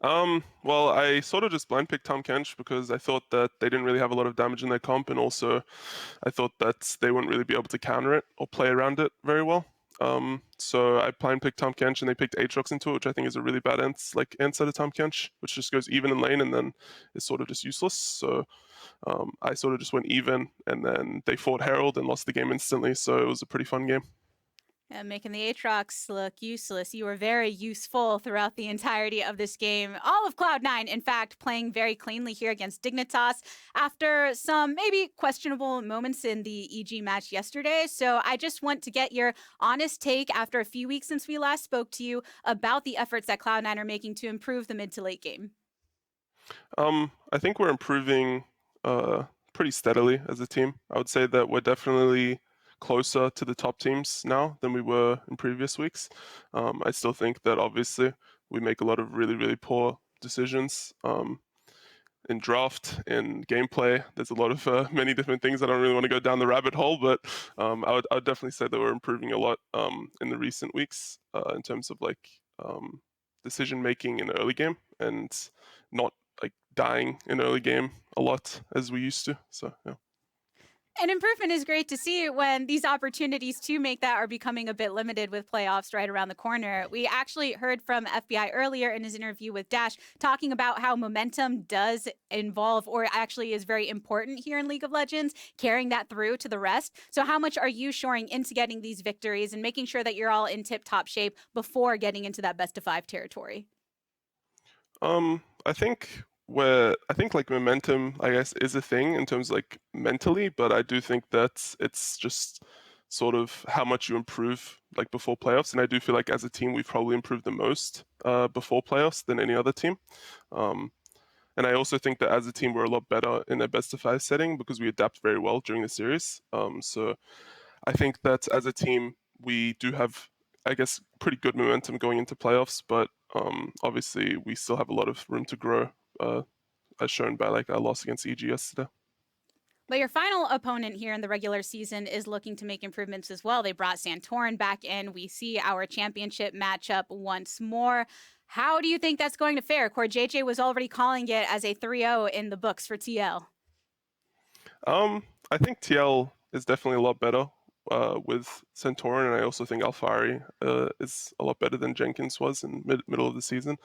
Well, I sort of just blind picked Tahm Kench because I thought that they didn't really have a lot of damage in their comp, and also I thought that they wouldn't really be able to counter it or play around it very well. So I blind picked Tahm Kench, and they picked Aatrox into it, which I think is a really bad answer to Tahm Kench, which just goes even in lane and then is sort of just useless. So I sort of just went even, and then they fought Herald and lost the game instantly. So it was a pretty fun game. Making the Aatrox look useless. You were very useful throughout the entirety of this game. All of Cloud9, in fact, playing very cleanly here against Dignitas after some maybe questionable moments in the EG match yesterday. So I just want to get your honest take after a few weeks since we last spoke to you about the efforts that Cloud9 are making to improve the mid to late game. I think we're improving pretty steadily as a team. I would say that we're definitely closer to the top teams now than we were in previous weeks. I still think that obviously we make a lot of really, really poor decisions in draft, in gameplay. There's a lot of many different things. I don't really want to go down the rabbit hole, but I would definitely say that we're improving a lot in the recent weeks in terms of like decision making in the early game and not like dying in early game a lot as we used to. So yeah. An improvement is great to see when these opportunities to make that are becoming a bit limited with playoffs right around the corner. We actually heard from FBI earlier in his interview with Dash talking about how momentum does involve or actually is very important here in League of Legends, carrying that through to the rest. So how much are you shoring into getting these victories and making sure that you're all in tip-top shape before getting into that best-of-5 territory? I think like momentum, I guess, is a thing in terms of like mentally, but I do think that it's just sort of how much you improve like before playoffs. And I do feel like as a team, we've probably improved the most before playoffs than any other team. And I also think that as a team, we're a lot better in a best-of-5 setting because we adapt very well during the series. So I think that as a team, we do have, I guess, pretty good momentum going into playoffs, but obviously we still have a lot of room to grow. As shown by like our loss against EG yesterday. But your final opponent here in the regular season is looking to make improvements as well. They brought Santorin back in. We see our championship matchup once more. How do you think that's going to fare? Core JJ was already calling it as a 3-0 in the books for TL. I think TL is definitely a lot better with Santorin, and I also think Alfari is a lot better than Jenkins was in middle of the season.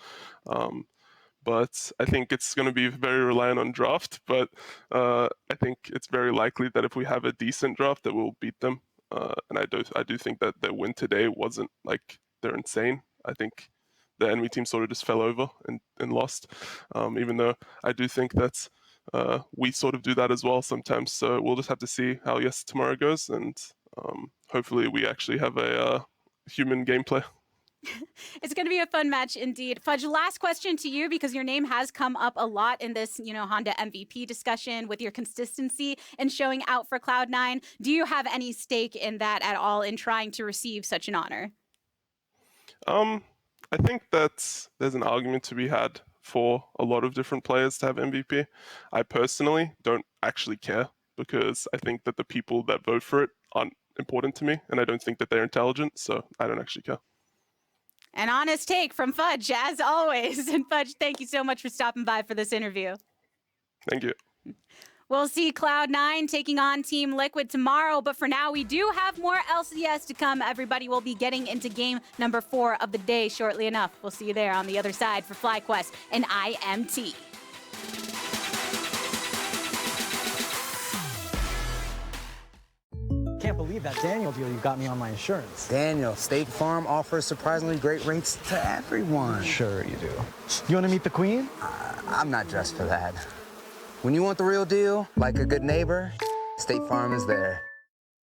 But I think it's going to be very reliant on draft. But I think it's very likely that if we have a decent draft, that we'll beat them. And I do think that their win today wasn't like they're insane. I think the enemy team sort of just fell over and lost. Even though I do think that we sort of do that as well sometimes. So we'll just have to see how tomorrow goes, and hopefully we actually have a human gameplay. It's going to be a fun match indeed. Fudge, last question to you, because your name has come up a lot in this, Honda MVP discussion with your consistency and showing out for Cloud9. Do you have any stake in that at all in trying to receive such an honor? I think that there's an argument to be had for a lot of different players to have MVP. I personally don't actually care because I think that the people that vote for it aren't important to me, and I don't think that they're intelligent, so I don't actually care. An honest take from Fudge, as always. And Fudge, thank you so much for stopping by for this interview. Thank you. We'll see Cloud9 taking on Team Liquid tomorrow, but for now, we do have more LCS to come. Everybody will be getting into game number 4 of the day shortly enough. We'll see you there on the other side for FlyQuest and IMT. Can't believe that Daniel deal you got me on my insurance. Daniel, State Farm offers surprisingly great rates to everyone. Sure you do. You want to meet the queen? I'm not dressed for that. When you want the real deal, like a good neighbor, State Farm is there.